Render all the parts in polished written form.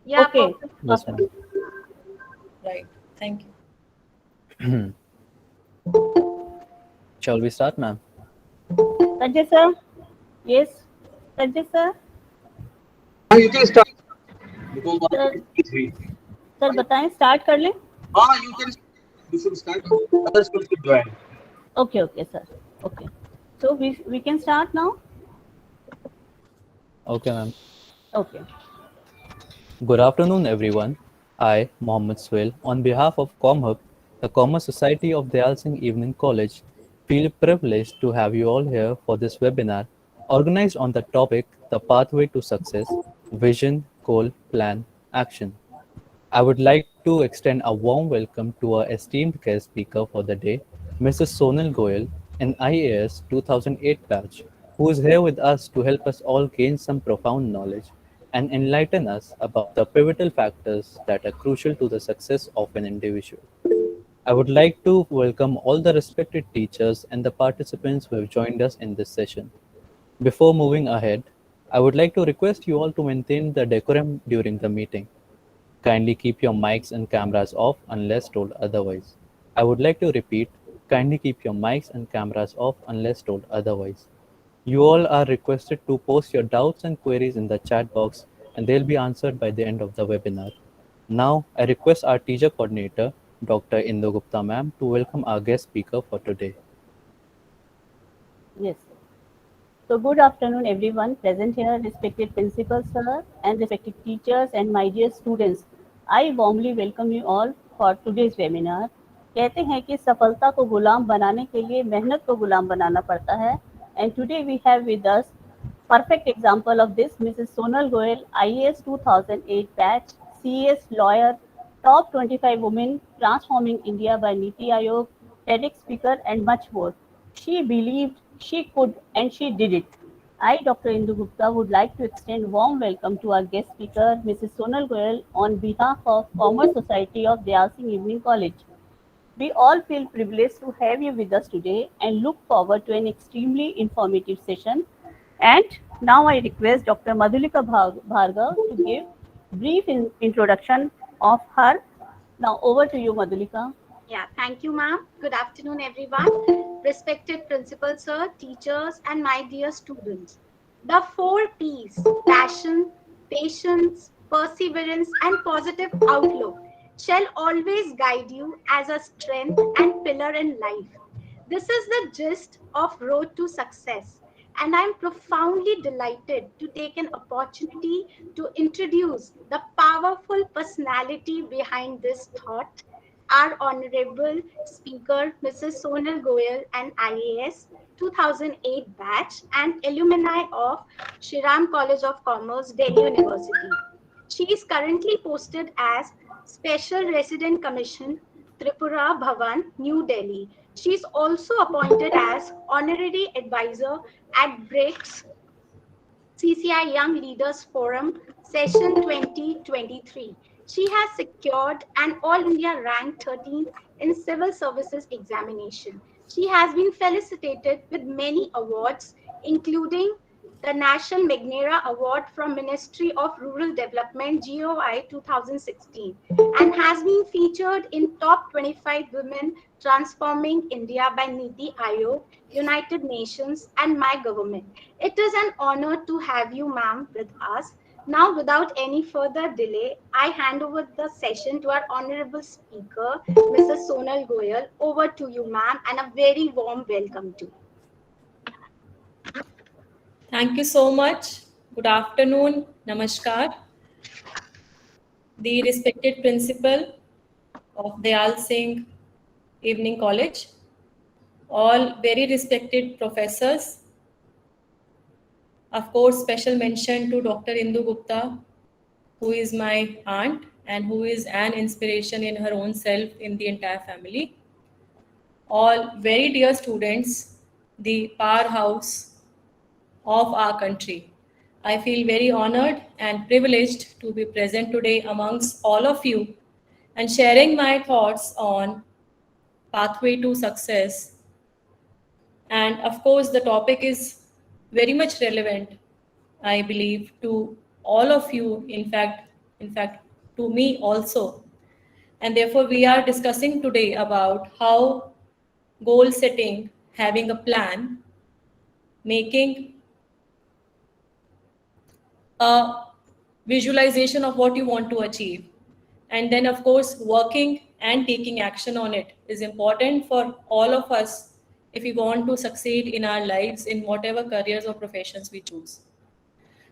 Yeah, Okay, perfect. Yes, perfect. ma'am. Right. Thank you. Shall we start, ma'am? Sanjay sir, yes, Sanjay sir, हाँ you can start because sir, already it is read. Sir बताएं start कर लें. हाँ you can you should start. Others will join. Okay, okay, sir. Okay. So we can start now. Okay, ma'am. Okay. Good afternoon, everyone. I, Mohammed Swail, on behalf of ComHub, the Commerce Society of Dayal Singh Evening College, feel privileged to have you all here for this webinar organized on the topic The Pathway to Success Vision, Goal, Plan, Action. I would like to extend a warm welcome to our esteemed guest speaker for the day, Mrs. Sonal Goyal, an IAS 2008 batch, who is here with us to help us all gain some profound knowledge and enlighten us about the pivotal factors that are crucial to the success of an individual. I would like to welcome all the respected teachers and the participants who have joined us in this session. Before moving ahead, I would like to request you all to maintain the decorum during the meeting. Kindly keep your mics and cameras off unless told otherwise. I would like to repeat, kindly keep your mics and cameras off unless told otherwise. You all are requested to post your doubts and queries in the chat box and they'll be answered by the end of the webinar. Now, I request our teacher coordinator, Dr. Indu Gupta ma'am, to welcome our guest speaker for today. Yes. So good afternoon, everyone present here, respected principal sir, and respected teachers and my dear students. I warmly welcome you all for today's webinar. कहते हैं कि सफलता को गुलाम बनाने के लिए मेहनत को गुलाम बनाना पड़ता है. And today we have with us perfect example of this, Mrs. Sonal Goyal, IAS 2008 batch, CS lawyer, top 25 women transforming India by Niti Aayog, TEDx speaker, and much more. She believed she could and she did it. I, Dr. Indu Gupta, would like to extend warm welcome to our guest speaker, Mrs. Sonal Goyal, on behalf of Commerce Society of Dayal Singh Evening College. We all feel privileged to have you with us today and look forward to an extremely informative session. And now I request Dr. Madhulika Bhargav to give brief introduction of her. Now over to you, Madhulika. Yeah, thank you, ma'am. Good afternoon, everyone. Respected principal, sir, teachers, and my dear students. The four P's: passion, patience, perseverance, and positive outlook shall always guide you as a strength and pillar in life. This is the gist of Road to Success, and I'm profoundly delighted to take an opportunity to introduce the powerful personality behind this thought, our Honorable Speaker, Mrs. Sonal Goyal, an IAS 2008 batch and alumni of Shriram College of Commerce, Delhi University. She is currently posted as Special Resident Commission, Tripura Bhavan, New Delhi. She is also appointed as Honorary Advisor at BRICS CCI Young Leaders Forum Session 2023. She has secured an All India rank 13th in Civil Services examination. She has been felicitated with many awards, including the National Magnera Award from Ministry of Rural Development GOI 2016, and has been featured in Top 25 Women Transforming India by Niti Aayog, United Nations, and my government. It is an honor to have you, ma'am, with us. Now, without any further delay, I hand over the session to our honorable speaker, Mrs. Sonal Goyal. Over to you, ma'am, and a very warm welcome to you. Thank you so much. Good afternoon. Namaskar. The respected principal of Dayal Singh Evening College, all very respected professors, of course, special mention to Dr. Indu Gupta, who is my aunt and who is an inspiration in her own self in the entire family. All very dear students, the powerhouse of our country. I feel very honored and privileged to be present today amongst all of you and sharing my thoughts on pathway to success. And of course, the topic is very much relevant, I believe, to all of you, in fact, in fact, to me also. And therefore, we are discussing today about how goal setting, having a plan, making a visualization of what you want to achieve, and then, of course, working and taking action on it is important for all of us if we want to succeed in our lives in whatever careers or professions we choose.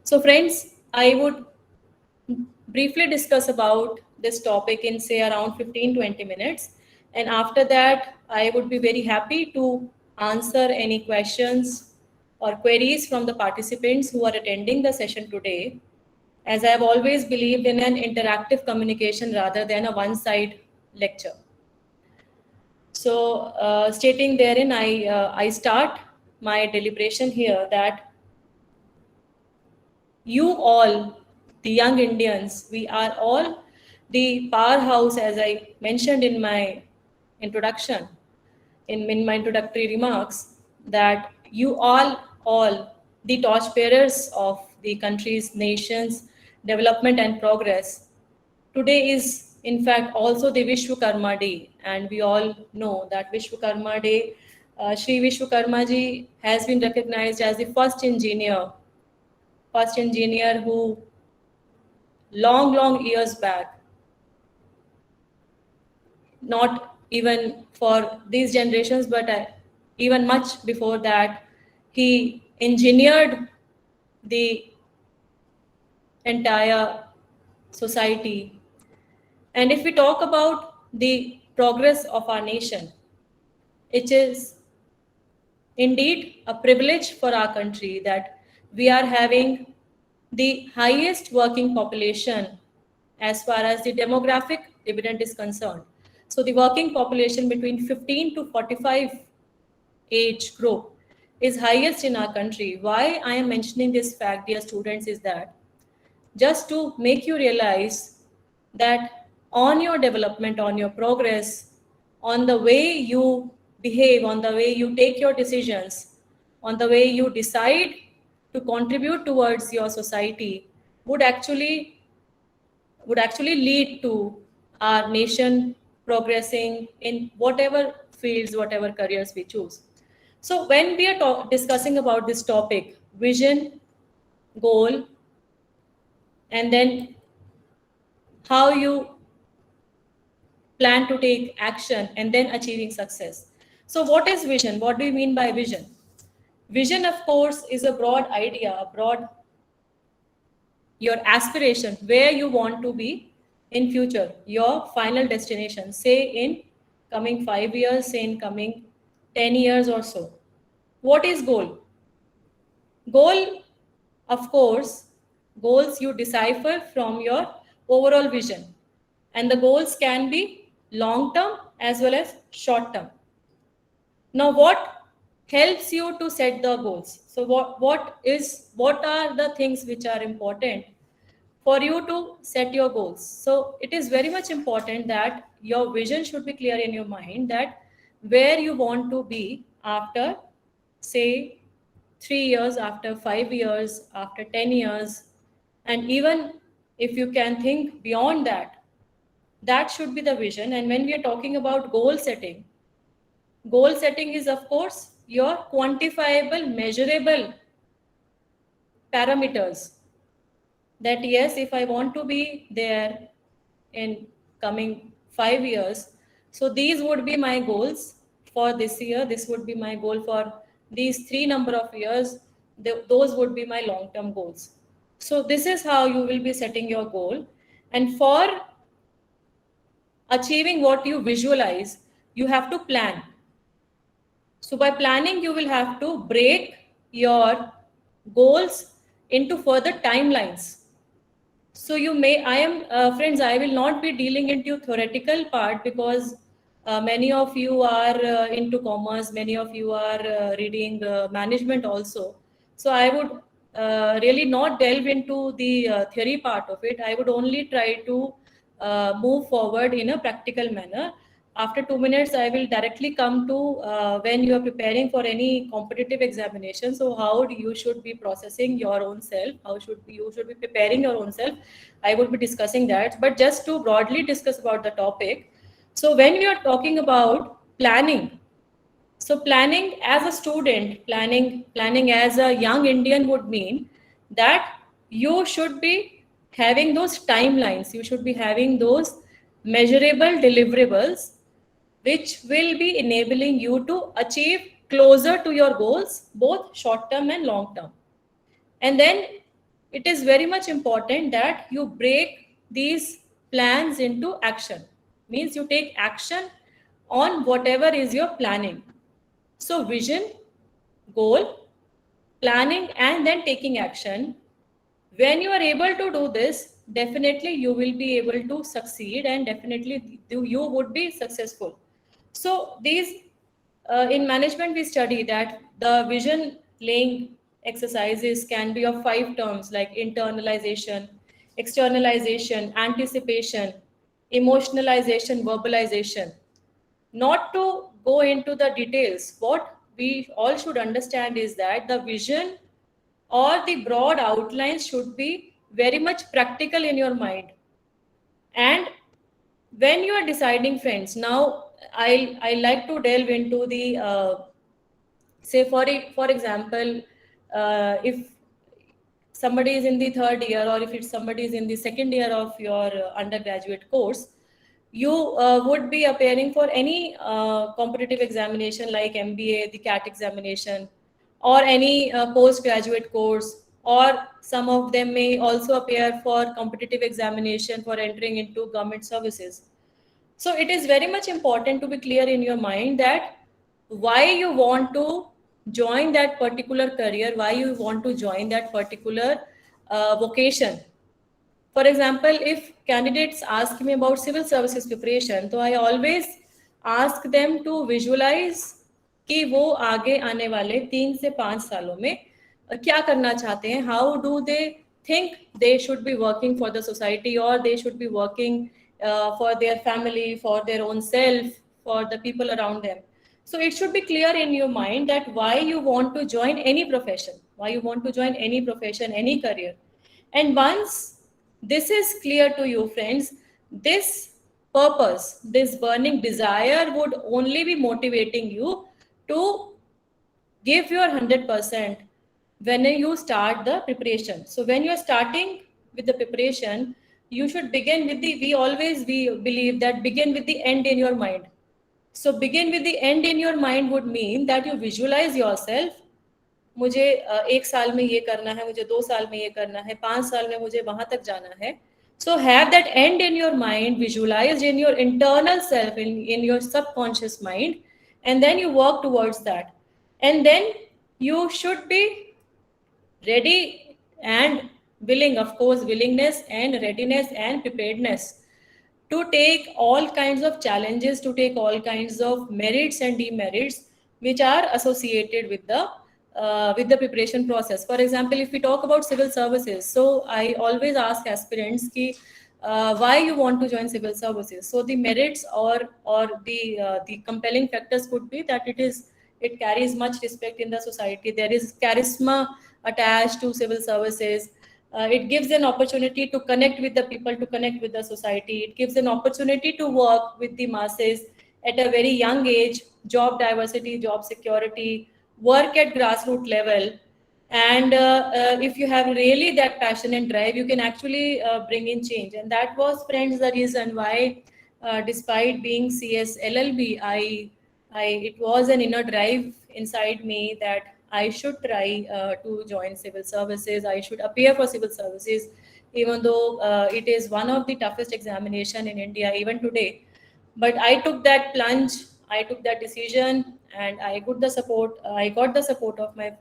So, friends, I would briefly discuss about this topic in say around 15-20 minutes, and after that I would be very happy to answer any questions or queries from the participants who are attending the session today, as I have always believed in an interactive communication rather than a one-side lecture. So stating therein, I start my deliberation here that you all, the young Indians, we are all the powerhouse, as I mentioned in my introduction, in my introductory remarks, that you all the torchbearers of the country's, nation's development and progress. Today is, in fact, also the Vishwakarma Day, and we all know that Vishwakarma Day, Sri Vishwakarma ji has been recognized as the first engineer who long years back, not even for these generations, but even much before that, he engineered the entire society. And if we talk about the progress of our nation, it is indeed a privilege for our country that we are having the highest working population as far as the demographic dividend is concerned. So the working population between 15 to 45 age group is highest in our country. Why I am mentioning this fact, dear students, is that just to make you realize that on your development, on your progress, on the way you behave, on the way you take your decisions, on the way you decide to contribute towards your society would actually lead to our nation progressing in whatever fields, whatever careers we choose. So when we are discussing about this topic, vision, goal, and then how you plan to take action and then achieving success. So what is vision? What do you mean by vision? Vision, of course, is a broad idea, your aspiration, where you want to be in future, your final destination, say in coming 5 years, say in coming 10 years or so. What is goal? Goal, of course, goals you decipher from your overall vision. And the goals can be long term as well as short term. Now, what helps you to set the goals? So what are the things which are important for you to set your goals? So it is very much important that your vision should be clear in your mind, that where you want to be after, say, 3 years, after 5 years, after 10 years, and even if you can think beyond that, that should be the vision. And when we are talking about goal setting is, of course, your quantifiable, measurable parameters, that yes, if I want to be there in coming 5 years, so these would be my goals for this year, this would be my goal for these 3 number of years, those would be my long-term goals. So this is how you will be setting your goal. And for achieving what you visualize, you have to plan. So by planning, you will have to break your goals into further timelines. So friends, I will not be dealing into theoretical part, because many of you are into commerce, many of you are reading management also. So I would really not delve into the theory part of it. I would only try to move forward in a practical manner. after 2 minutes, I will directly come to when you are preparing for any competitive examination. So how you should be processing your own self, how you should be preparing your own self. I would be discussing that, but just to broadly discuss about the topic. So when we are talking about planning, so planning as a student, planning as a young Indian would mean that you should be having those timelines, you should be having those measurable deliverables which will be enabling you to achieve closer to your goals, both short term and long term. And then it is very much important that you break these plans into action. Means you take action on whatever is your planning. So vision, goal, planning, and then taking action. When you are able to do this, definitely you will be able to succeed, and definitely you would be successful. So these in management we study that the vision laying exercises can be of 5 terms, like internalization, externalization, anticipation, emotionalization, verbalization. Not to go into the details, what we all should understand is that the vision or the broad outlines should be very much practical in your mind. And when you are deciding, friends, now I like to delve into the say for example, if somebody is in the 3rd year, or if it's somebody is in the 2nd year of your undergraduate course, you would be appearing for any competitive examination like MBA, the CAT examination, or any postgraduate course, or some of them may also appear for competitive examination for entering into government services. So it is very much important to be clear in your mind that why you want to join that particular career, why you want to join that particular vocation. For example, if candidates ask me about civil services preparation, so I always ask them to visualize कि वो आगे आने वाले 3 से 5 सालों में क्या करना चाहते हैं. How do they think they should be working for the society, or they should be working for their family, for their own self, for the people around them. So it should be clear in your mind that why you want to join any profession, any career. And once this is clear to you, friends, this purpose, this burning desire would only be motivating you to give your 100% when you start the preparation. So when you're starting with the preparation, you should begin with we believe that begin with the end in your mind. So begin with the end in your mind would mean that you visualize yourself. मुझे 1 साल में ये करना है, मुझे 2 साल में ये करना है, 5 साल में मुझे वहां तक जाना है. So have that end in your mind, visualized in your internal self, in your subconscious mind, and then you work towards that. And then you should be ready and willing, of course, willingness and readiness and preparedness to take all kinds of challenges, to take all kinds of merits and demerits which are associated with the preparation process. For example, if we talk about civil services, so I always ask aspirants ki, why you want to join civil services. So the merits or the compelling factors could be that it carries much respect in the society. There is charisma attached to civil services. It gives an opportunity to connect with the people, to connect with the society. It gives an opportunity to work with the masses at a very young age, job diversity, job security, work at grassroots level. And if you have really that passion and drive, you can actually bring in change. And that was, friends, the reason why, despite being CS LLB, it was an inner drive inside me that I should try to join civil services. I should appear for civil services, even though it is one of the toughest examination in India even today. But I took that plunge, I took that decision, and I got the support. I got the support of my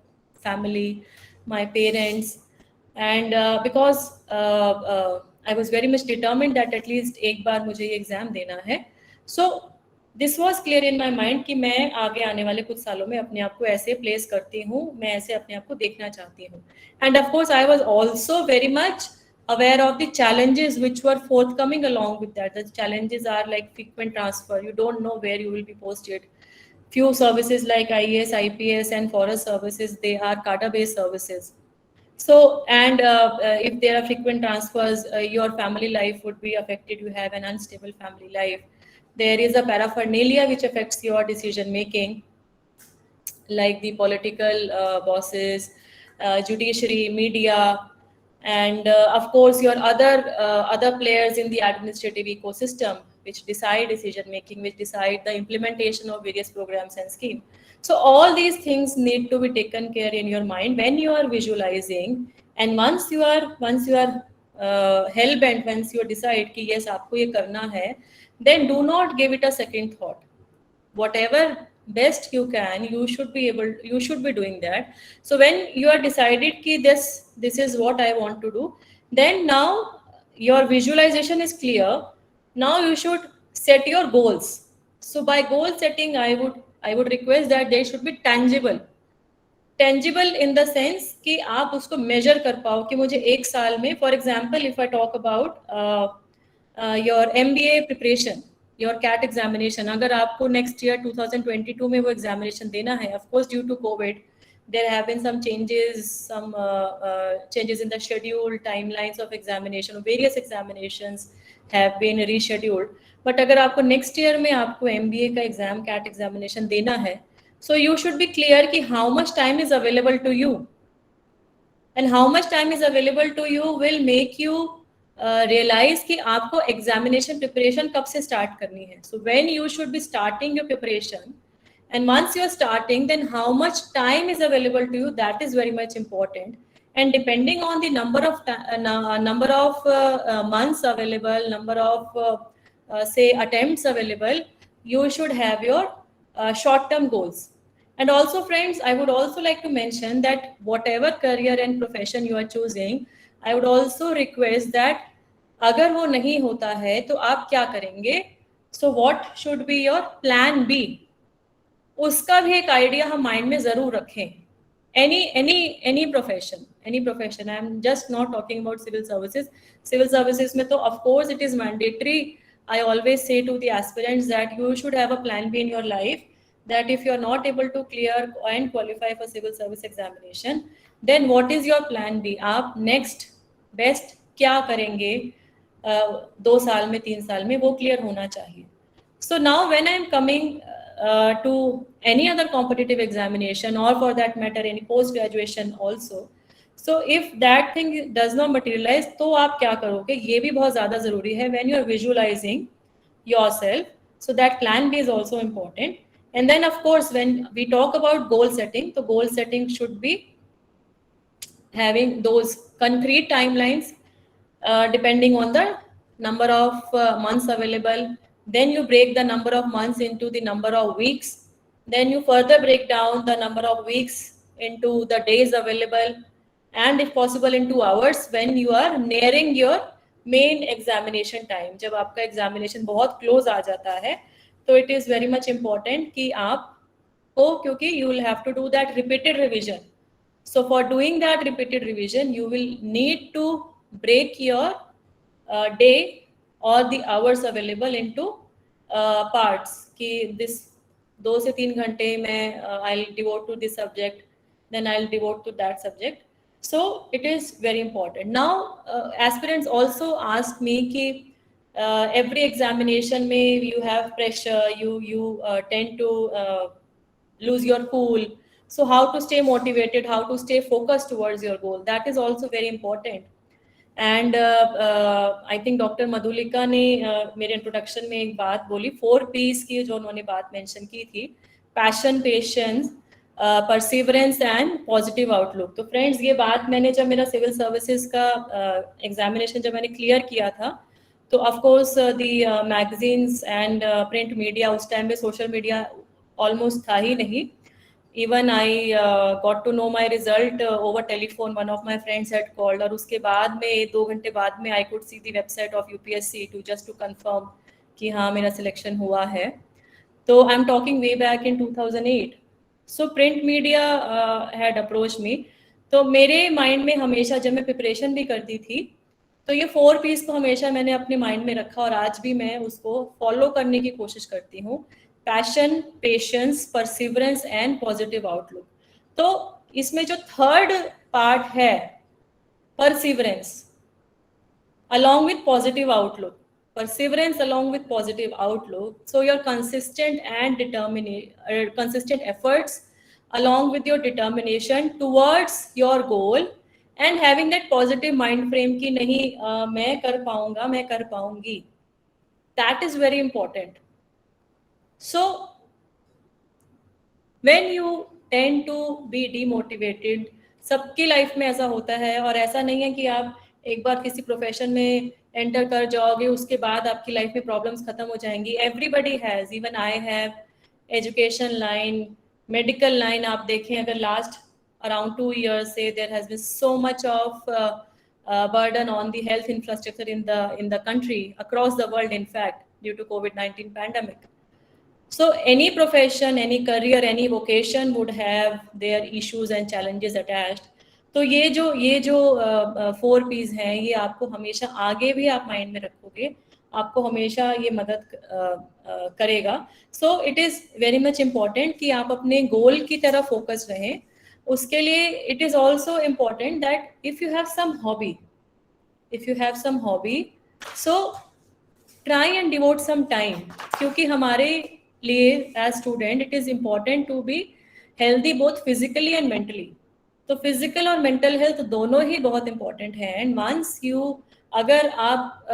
family, my parents, and because I was very much determined that at least एक बार मुझे ये exam देना है. So this was clear in my mind कि मैं आगे आने वाले कुछ सालों में अपने आप को ऐसे place करती हूँ, मैं ऐसे अपने आप को देखना चाहती हूँ. And of course, I was also very much aware of the challenges which were forthcoming along with that. The challenges are like frequent transfer. You don't know where you will be posted. Few services like IAS, IPS, and forest services, they are cadre-based services. So, and if there are frequent transfers, your family life would be affected. You have an unstable family life. There is a paraphernalia which affects your decision making, like the political bosses, judiciary, media, and of course your other players in the administrative ecosystem, which decide decision making, which decide the implementation of various programs and schemes. So all these things need to be taken care in your mind when you are visualizing. And once you are hell bent, once you decide कि yes आपको ये करना है, then do not give it a second thought. Whatever best you can, you should be doing that. So when you are decided ki this is what I want to do, then now your visualization is clear. Now you should set your goals. So by goal setting, I would request that they should be tangible in the sense कि आप उसको measure कर पाओ कि मुझे एक साल में, for example, if I talk about your MBA preparation, your CAT examination, अगर आपको next year 2022 में वो examination देना है, of course due to COVID there have been some changes in the schedule, timelines of examination, various examinations have been rescheduled. But अगर आपको next year में आपको MBA का exam CAT examination देना है, so you should be clear कि how much time is available to you, and how much time is available to you will make you realize कि आपको examination preparation कब से start करनी है. So when you should be starting your preparation, and once you are starting, then how much time is available to you, that is very much important. And depending on the number of months available, number of say attempts available, you should have your short-term goals. And also, friends, I would also like to mention that whatever career and profession you are choosing, I would also request that अगर वो नहीं होता है तो आप क्या करेंगे. So what should be your plan B? उसका भी एक आइडिया हम माइंड में जरूर रखें. Any profession, I am just not talking about civil services में तो of course it is mandatory. I always say to the aspirants that you should have a plan B in your life, that if you are not able to clear and qualify for civil service examination, then what is your plan B? आप next best क्या करेंगे 2 साल में 3 साल में, वो clear होना चाहिए. So now when I am coming to any other competitive examination, or for that matter any post graduation also, so if that thing does not materialize, तो आप क्या करोगे, ये भी बहुत ज़्यादा ज़रूरी है when you are visualizing yourself. So that plan B is also important. And then of course when we talk about goal setting, so goal setting should be having those concrete timelines depending on the number of months available. Then you break the number of months into the number of weeks. Then you further break down the number of weeks into the days available, and if possible into hours when you are nearing your main examination time. जब आपका examination बहुत close आ जाता है, तो it is very much important कि आपको, क्योंकि you will have to do that repeated revision. So for doing that repeated revision, you will need to break your day or the hours available into parts. कि this 2 से 3 घंटे में I'll devote to this subject, then I'll devote to that subject. So it is very important. Now aspirants also ask me कि every examination में you have pressure, you tend to lose your cool. So how to stay motivated, how to stay focused towards your goal, that is also very important. And I think doctor Madhulika ने मेरे introduction में एक बात बोली, 4 P's की जो उन्होंने बात मेंशन की थी, passion, patience, perseverance and positive outlook. तो फ्रेंड्स ये बात मैंने जब मेरा सिविल सर्विसेज का एग्जामिनेशन जब मैंने क्लियर किया था, तो of course the magazines and print media, उस टाइम में सोशल मीडिया ऑलमोस्ट था ही नहीं. Even I got to know my result over telephone. One of my friends had called, और उसके बाद में 2 घंटे बाद में I could see the website of UPSC to confirm कि हाँ मेरा selection हुआ है. तो I'm talking way back in 2008. So print media had approached me. तो मेरे mind में हमेशा जब मैं preparation भी करती थी, तो ये 4 पीस को हमेशा मैंने अपने माइंड में रखा और आज भी मैं उसको फॉलो करने की कोशिश करती हूँ। Passion, patience, perseverance and positive outlook. तो इसमें जो थर्ड पार्ट है, perseverance along with positive outlook, perseverance along with positive outlook, so your consistent efforts along with your determination towards your goal and having that positive mind frame कि नहीं मैं कर पाऊंगा, मैं कर पाऊंगी, that is very important. So when you tend to be demotivated, सबकी life में ऐसा होता है, और ऐसा नहीं है कि आप एक बार किसी प्रोफेशन में एंटर कर जाओगे उसके बाद आपकी लाइफ में प्रॉब्लम्स खत्म हो जाएंगी. Everybody has, even I have. Education line, medical line आप देखें, अगर last around 2 years say there has been so much of burden on the health infrastructure in the country, across the world in fact, due to COVID-19 pandemic. So any profession, any career, any vocation would have their issues and challenges attached. तो ये जो 4 P's हैं, ये आपको हमेशा आगे भी आप माइंड में रखोगे, आपको हमेशा ये मदद करेगा. सो it is very much important कि आप अपने गोल की तरफ फोकस रहें. उसके लिए it is also important that if you have some hobby, so try and devote some time, क्योंकि हमारे लिए as student it is important to be healthy both physically and mentally. तो फिजिकल और मेंटल हेल्थ दोनों ही बहुत important है. And once you, अगर आप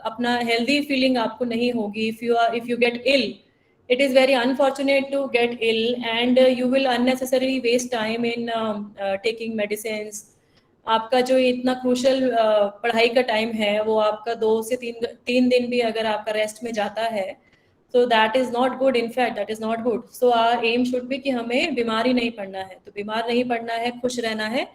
अपना हेल्दी फीलिंग आपको नहीं होगी, if you get ill, it is very unfortunate to get ill and you will unnecessarily waste time in taking medicines. आपका जो इतना क्रूशल पढ़ाई का टाइम है वो आपका 2 से 3 दिन भी अगर आपका रेस्ट में जाता है, so that is not good. In fact, that is not good. So our aim should be कि हमें बीमार ही नहीं पड़ना है. तो बीमार नहीं पड़ना है, खुश रहना है.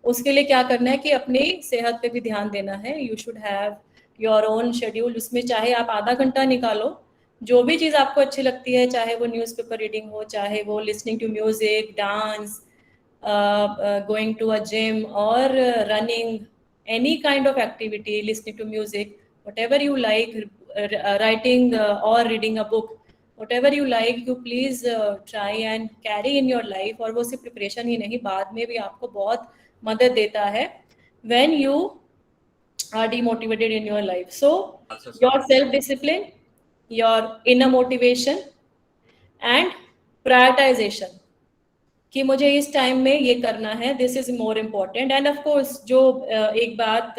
उसके लिए क्या करना है कि अपनी सेहत पे भी ध्यान देना है. You should have your own schedule. उसमें चाहे आप आधा घंटा निकालो, जो भी चीज़ आपको अच्छी लगती है, चाहे वो न्यूज़पेपर रीडिंग हो, चाहे वो listening to music, dance, going to a gym और running, any kind of activity, listening to music, whatever you like, writing or reading a book, whatever you like, you please try and carry in your life. और वो सिर्फ preparation ही नहीं, बाद में भी आपको बहुत मदद देता है when you are demotivated in your life. So your self-discipline, your inner motivation and prioritization कि मुझे इस टाइम में ये करना है, this is more important. And of course जो एक बात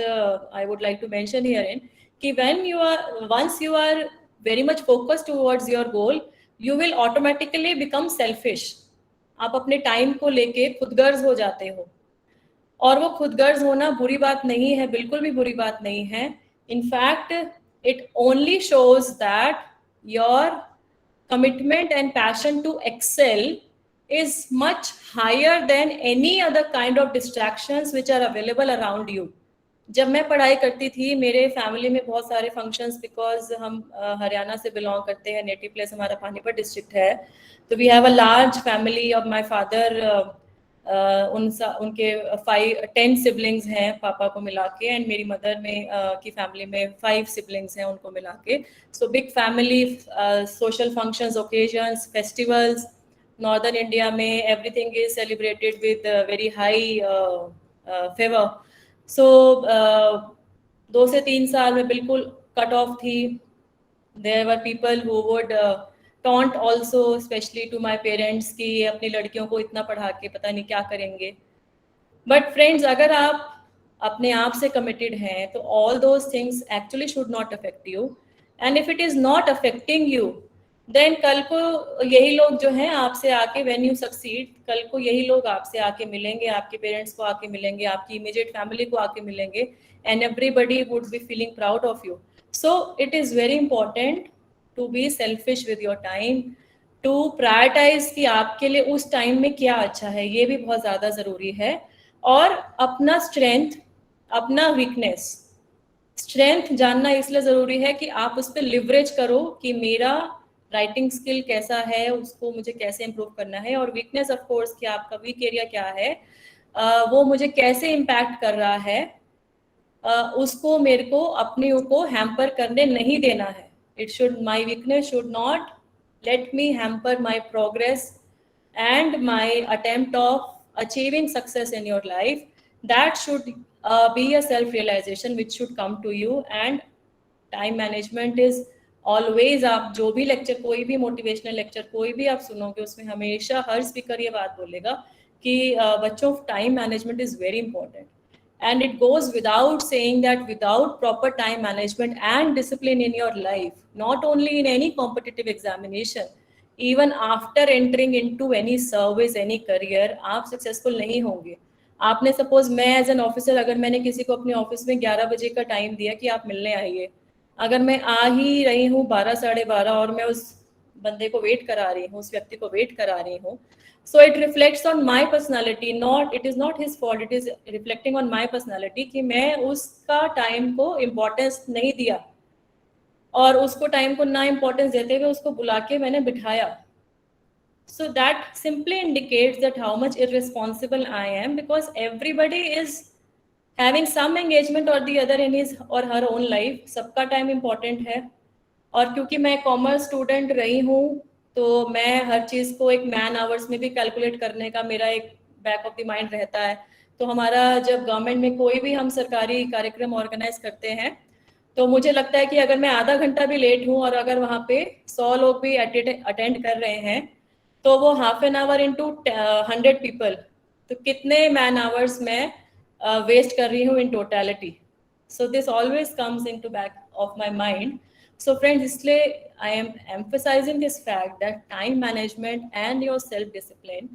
I would like to mention herein कि once you are very much focused towards your goal, you will automatically become selfish. आप अपने टाइम को लेके खुदगर्ज हो जाते हो, और वो खुदगर्ज होना बुरी बात नहीं है, बिल्कुल भी बुरी बात नहीं है. In fact, it only shows that your commitment and passion to excel is much higher than any other kind of distractions which are available around you. जब मैं पढ़ाई करती थी, मेरे फैमिली में बहुत सारे फंक्शंस, बिकॉज हम हरियाणा से बिलोंग करते हैं, नेटिव प्लेस हमारा पानीपत डिस्ट्रिक्ट है, तो we have a large family. Of my father उनके 10 सिबलिंग्स हैं पापा को मिला के, एंड मेरी मदर में की फैमिली में 5 सिबलिंग्स हैं उनको मिला के. So big family, social functions, occasions, festivals. Northern India में everything is celebrated with very high fervour. So 2 से 3 साल में बिल्कुल कट ऑफ थी. There were people who would taunt also, specially to my parents, कि अपनी लड़कियों को इतना पढ़ा के पता नहीं क्या करेंगे. बट फ्रेंड्स, अगर आप अपने आप से कमिटेड हैं तो all those things actually should not affect you. And if it is not affecting you, then कल को यही लोग जो हैं आपसे आके, व्हेन यू सक्सीड, कल को यही लोग आपसे आके मिलेंगे, आपके पेरेंट्स को आके मिलेंगे, आपकी इमीडिएट फैमिली को आके मिलेंगे, and everybody would be feeling proud of you. So it is very important to be selfish with your time, to prioritise कि आपके लिए उस टाइम में क्या अच्छा है, ये भी बहुत ज़्यादा ज़रूरी है. और अपना स्ट्रेंथ, अपना वीकनेस, स्ट्रेंथ जानना इसलिए ज़रूरी है कि आप उस पर लिवरेज करो कि मेरा राइटिंग स्किल कैसा है, उसको मुझे कैसे इम्प्रूव करना है. और वीकनेस ऑफ कोर्स कि आपका वीक एरिया क्या है, वो मुझे कैसे इम्पैक्ट कर रहा है. उसको मेरे को अपने को हैम्पर करने नहीं देना है. It should, my weakness should not let me hamper my progress and my attempt of achieving success in your life. That should be a self-realization which should come to you. And time management is always, आप जो भी lecture, कोई भी motivational lecture कोई भी आप सुनोगे, उसमें हमेशा हर स्पीकर ये बात बोलेगा कि बच्चों, time management is very important. And it goes without saying that without proper time management and discipline in your life, not only in any competitive examination, even after entering into any service, any career, आप successful नहीं होंगे. आपने suppose, मैं as an officer, अगर मैंने किसी को अपने ऑफिस में 11 बजे का टाइम दिया कि आप मिलने आइए, अगर मैं आ ही रही हूँ 12 साढ़े 12 और मैं उस बंदे को वेट करा रही हूँ, उस व्यक्ति को वेट करा रही हूँ, so it reflects on my personality, not, it is not his fault, it is reflecting on my personality कि मैं उसका टाइम को इम्पोर्टेंस नहीं दिया और उसको टाइम को ना इम्पोर्टेंस देते हुए उसको बुला के मैंने बिठाया. So that simply indicates that how much irresponsible I am, because everybody is having some engagement or the other in his or her own life. सबका टाइम इम्पोर्टेंट है. और क्योंकि मैं कॉमर्स स्टूडेंट रही हूँ, तो मैं हर चीज़ को एक मैन आवर्स में भी कैलकुलेट करने का मेरा एक बैक ऑफ द माइंड रहता है. तो हमारा जब गवर्नमेंट में कोई भी हम सरकारी कार्यक्रम ऑर्गेनाइज करते हैं, तो मुझे लगता है कि अगर मैं आधा घंटा भी लेट हूँ और अगर वहाँ पे 100 लोग भी अटेंड कर रहे हैं, तो वो half an hour into 100 people, तो कितने मैन आवर्स में वेस्ट कर रही हूँ in totality. So this always comes in to back of my mind. So friends, इसलिए I am emphasizing this fact that time management and your self-discipline,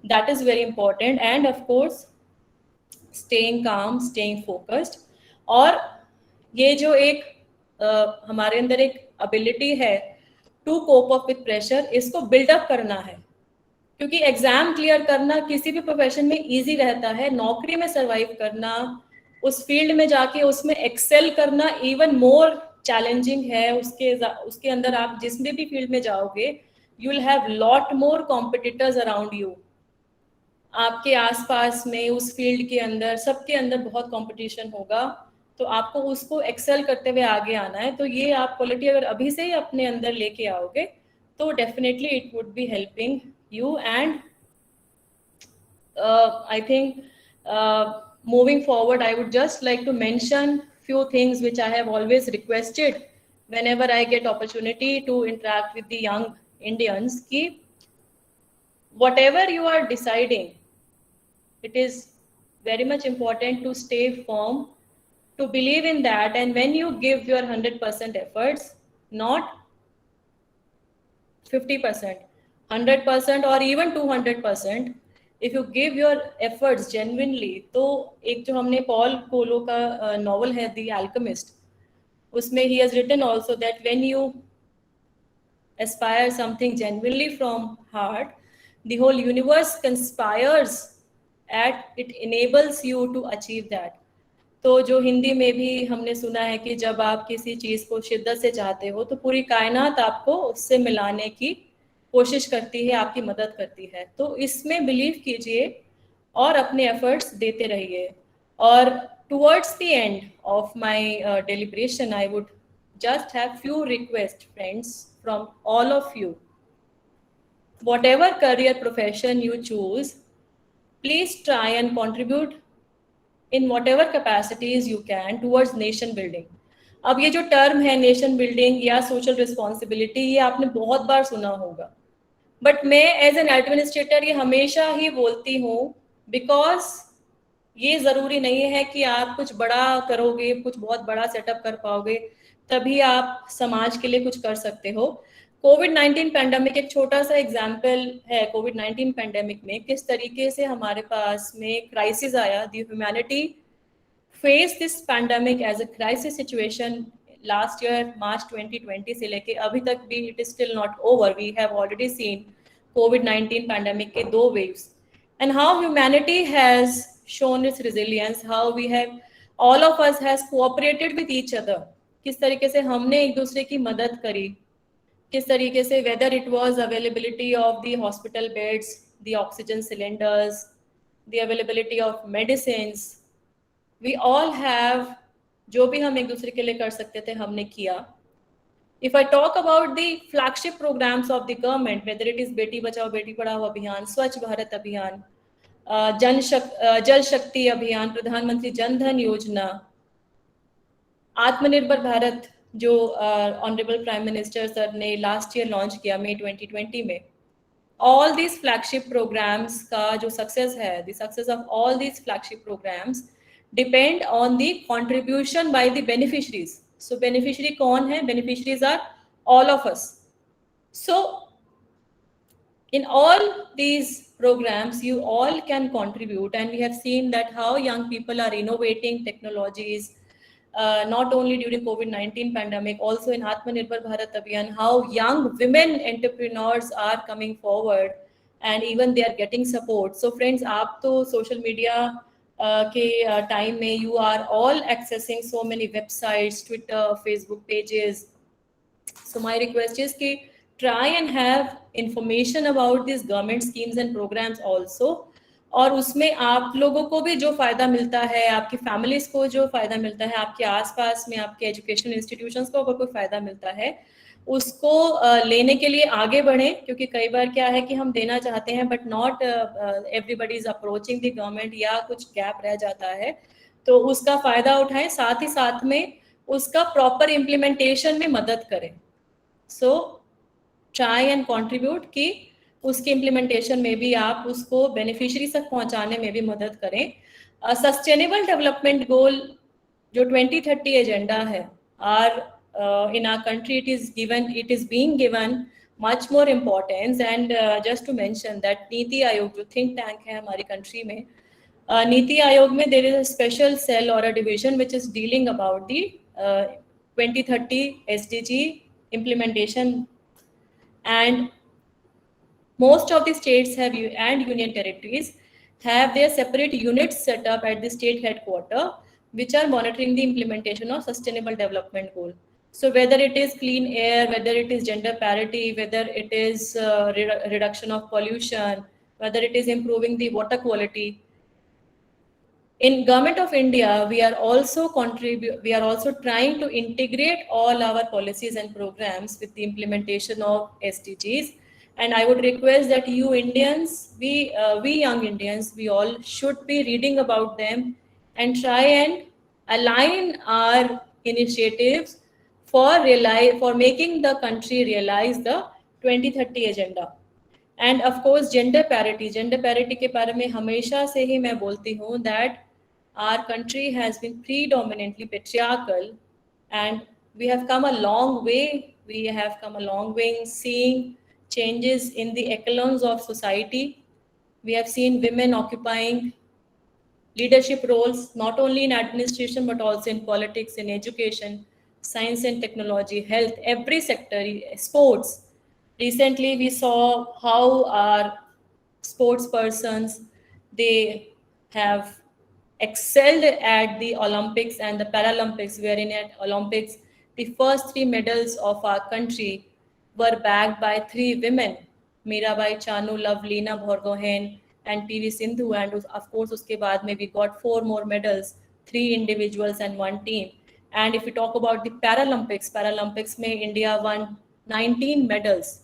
that is very important, and of course staying calm, staying focused. और ये जो एक हमारे अंदर एक ability है to cope up with pressure, इसको build up करना है, क्योंकि एग्जाम क्लियर करना किसी भी प्रोफेशन में इजी रहता है, नौकरी में सर्वाइव करना, उस फील्ड में जाके उसमें एक्सेल करना इवन मोर चैलेंजिंग है. उसके अंदर आप जिसमें भी फील्ड में जाओगे, you will have lot more competitors around you. आपके आसपास में उस फील्ड के अंदर सबके अंदर बहुत कंपटीशन होगा, तो आपको उसको एक्सेल करते हुए आगे आना है. तो ये आप क्वालिटी अगर अभी से ही अपने अंदर लेके आओगे, तो definitely it would be helping you. And I think moving forward, I would just like to mention few things which I have always requested whenever I get opportunity to interact with the young Indians, ki whatever you are deciding, it is very much important to stay firm, to believe in that, and when you give your 100% efforts, not 50%, 100% or even 200%, if you give your efforts genuinely. तो एक जो हमने Paul कोलो का novel है the alchemist, उसमें he has written also that when you aspire something genuinely from heart, the whole universe conspires at it enables you to achieve that. तो जो हिंदी में भी हमने सुना है कि जब आप किसी चीज़ को शिद्दत से चाहते हो, तो पूरी कायनात आपको उससे मिलाने की कोशिश करती है, आपकी मदद करती है. तो इसमें बिलीव कीजिए और अपने एफर्ट्स देते रहिए. और towards the end of my deliberation, I would just have few requests, friends, from all of you. Whatever career profession you choose, please try and contribute in whatever capacities you can towards nation building. अब ये जो term है nation building या social responsibility, ये आपने बहुत बार सुना होगा, बट मैं एज एन एडमिनिस्ट्रेटर ये हमेशा ही बोलती हूँ, बिकॉज ये ज़रूरी नहीं है कि आप कुछ बड़ा करोगे, कुछ बहुत बड़ा सेटअप कर पाओगे, तभी आप समाज के लिए कुछ कर सकते हो. कोविड-19 पैंडेमिक एक छोटा सा एग्जाम्पल है. कोविड-19 पैंडेमिक में किस तरीके से हमारे पास में क्राइसिस आया. The humanity face this pandemic as a crisis situation last year March 2020 से लेके अभी तक भी. It is still not over. We have already seen कोविड-19 पैंडेमिक के 2 waves, and how humanity has shown its resilience, how we have, all of us has cooperated with each other. किस तरीके से हमने एक दूसरे की मदद करी, किस तरीके से, whether it was availability of the hospital beds, the oxygen cylinders, the availability of medicines, we all have जो भी हम एक दूसरे के लिए कर सकते थे हमने किया. If I talk about the flagship programs of the government, whether it is Beti Bachao Beti Padhao Abhiyan, Swachh Bharat Abhiyan, Jal Shakti Abhiyan, प्रधानमंत्री जन धन योजना, आत्मनिर्भर भारत जो ऑनरेबल प्राइम मिनिस्टर सर ने लास्ट ईयर लॉन्च किया मई 2020 में, all these flagship programs का जो success है, the success of all these flagship programs depend on the contribution by the beneficiaries. So beneficiary कौन है? Beneficiaries are all of us. So in all these programs you all can contribute, and we have seen that how young people are innovating technologies, not only during COVID-19 pandemic, also in Atmanirbhar Bharat Abhiyan, how young women entrepreneurs are coming forward and even they are getting support. So friends, आप तो social media के time में you are all accessing so many websites, Twitter, Facebook pages. So my request is कि try and have information about these government schemes and programs also, और उसमें आप लोगों को भी जो फायदा मिलता है, आपकी फैमिलीज को जो फायदा मिलता है, आपके आसपास में आपके एजुकेशन इंस्टीट्यूशंस को अगर कोई फायदा मिलता है, उसको लेने के लिए आगे बढ़ें. क्योंकि कई बार क्या है कि हम देना चाहते हैं but not everybody is approaching the government, या कुछ गैप रह जाता है, तो उसका फायदा उठाएं, साथ ही साथ में उसका प्रॉपर इम्प्लीमेंटेशन में मदद करें. सो ट्राई एंड कंट्रीब्यूट कि उसके इम्प्लीमेंटेशन में भी आप उसको बेनिफिशियरी तक पहुंचाने में भी मदद करें. सस्टेनेबल डेवलपमेंट गोल जो 2030 एजेंडा है, are in our country it is being given much more importance. And just to mention that Niti Aayog जो थिंक टैंक है हमारी कंट्री में, नीति आयोग में there is a special cell और a division which is dealing about the 2030 SDG implementation, and most of the states have and union territories have their separate units set up at the state headquarters which are monitoring the implementation of sustainable development goal. So whether it is clean air, whether it is gender parity, whether it is reduction of pollution, whether it is improving the water quality, in Government of India, we are also trying to integrate all our policies and programs with the implementation of SDGs. And I would request that you Indians, we young Indians, we all should be reading about them and try and align our initiatives for making the country realize the 2030 agenda. And of course, gender parity के बारे में हमेशा से ही मैं बोलती हूँ that our country has been predominantly patriarchal, and we have come a long way. We have come a long way in seeing changes in the echelons of society. We have seen women occupying leadership roles, not only in administration, but also in politics, in education, science and technology, health, every sector, sports. Recently, we saw how our sports persons, they have excelled at the Olympics and the Paralympics, wherein at Olympics, the first 3 medals of our country were bagged by 3 women, Mirabai Chanu, Lovelina Borgohain, and PV Sindhu. And of course, uske baad mein we got 4 more medals, 3 individuals and 1 team. And if we talk about the Paralympics mein India won 19 medals.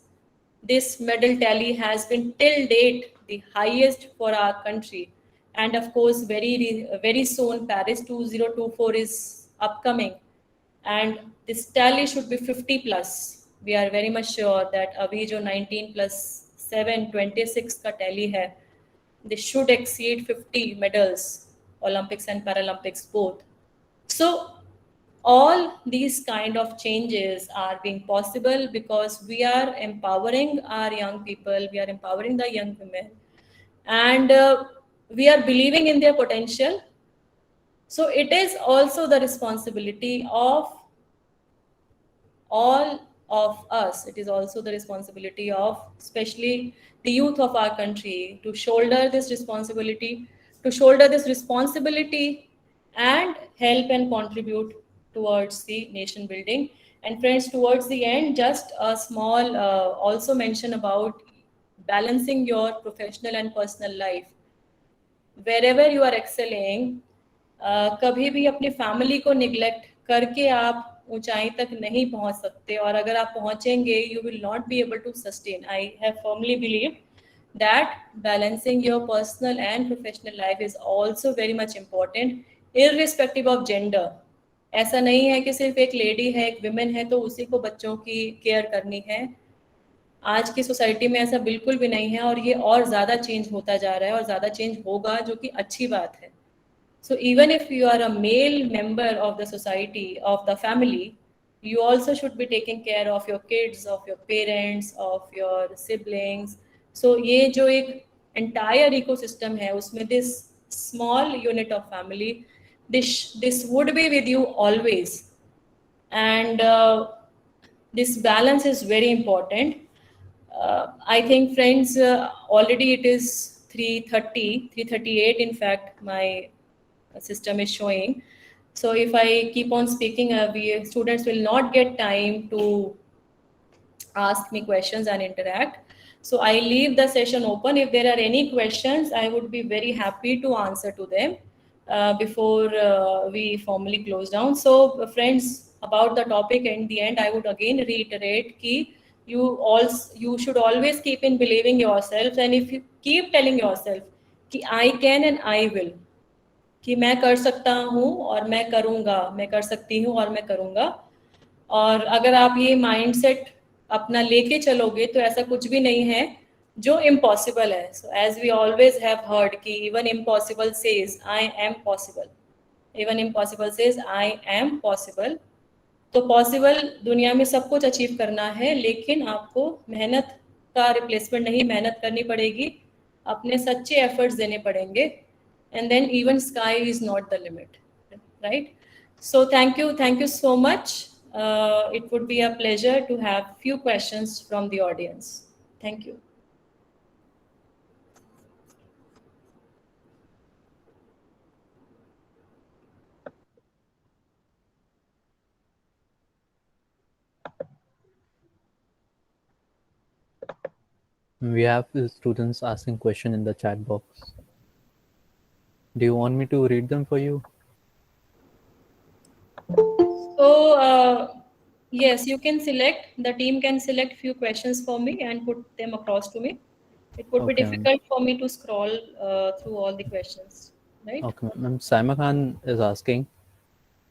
This medal tally has been till date the highest for our country. And of course, very soon Paris 2024 is upcoming, and this tally should be 50 plus. We are very much sure that abhi jo 19 plus 7 26 ka tally hai, this should exceed 50 medals, Olympics and Paralympics both. So all these kind of changes are being possible because we are empowering our young people, we are empowering the young women, and we are believing in their potential. So it is also the responsibility of all of us. It is also the responsibility of especially the youth of our country to shoulder this responsibility, and help and contribute towards the nation building. And friends, towards the end, just a small also mention about balancing your professional and personal life. Wherever you are excelling, कभी भी अपनी family को neglect करके आप ऊंचाई तक नहीं पहुंच सकते, और अगर आप पहुंचेंगे you will not be able to sustain. I have firmly believe that balancing your personal and professional life is also very much important irrespective of gender. ऐसा नहीं है कि सिर्फ एक लेडी है, एक विमेन है तो उसी को बच्चों की केयर करनी है. आज की सोसाइटी में ऐसा बिल्कुल भी नहीं है, और ये और ज़्यादा चेंज होता जा रहा है और ज़्यादा चेंज होगा, जो कि अच्छी बात है. So even if you are a male member of the society, of the family, you also should be taking care of your kids, of your parents, of your siblings. So ये जो एक entire ecosystem है, उसमें this small unit of family, this would be with you always, and this balance is very important. I think friends, already it is 3:30, 3:38 in fact, my system is showing. So if I keep on speaking, students will not get time to ask me questions and interact. So I leave the session open. If there are any questions, I would be very happy to answer to them before we formally close down. So friends, about the topic in the end, I would again reiterate कि you should always keep in believing yourself, and if you keep telling yourself कि I can and I will, कि मैं कर सकता हूँ और मैं करूँगा, मैं कर सकती हूँ और मैं करूँगा, और अगर आप ये माइंडसेट अपना लेके चलोगे तो ऐसा कुछ भी नहीं है जो इम्पॉसिबल है. So as we always have heard कि even impossible says I am possible, even impossible says I am possible. तो पॉसिबल दुनिया में सब कुछ अचीव करना है, लेकिन आपको मेहनत का रिप्लेसमेंट नहीं, मेहनत करनी पड़ेगी, अपने सच्चे एफर्ट्स देने पड़ेंगे, and then even sky is not the limit, right? So thank you so much. It would be a pleasure to have few questions from the audience. Thank you. We have students asking question in the chat box. Do you want me to read them for you? So yes, you can select, the team can select few questions for me and put them across to me. It would be Okay. difficult for me to scroll through all the questions, right? Okay, ma'am. Saima Khan is asking,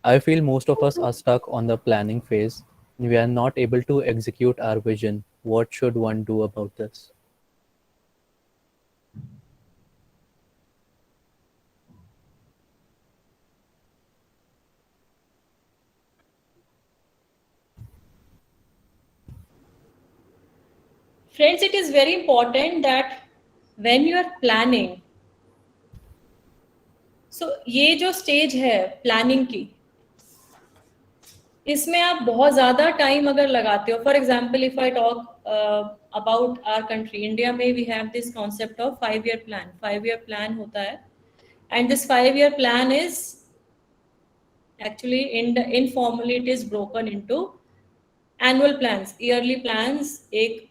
I feel most of us are stuck on the planning phase. We are not able to execute our vision. What should one do about this? Friends, it is very important that when you are planning, so ये जो stage है planning की, इसमें आप बहुत ज़्यादा time अगर लगाते हो, for example if I talk about our country, India में we have this concept of 5-year plan. 5-year plan होता है, and this 5-year plan is actually informally it is broken into annual plans, yearly plans. एक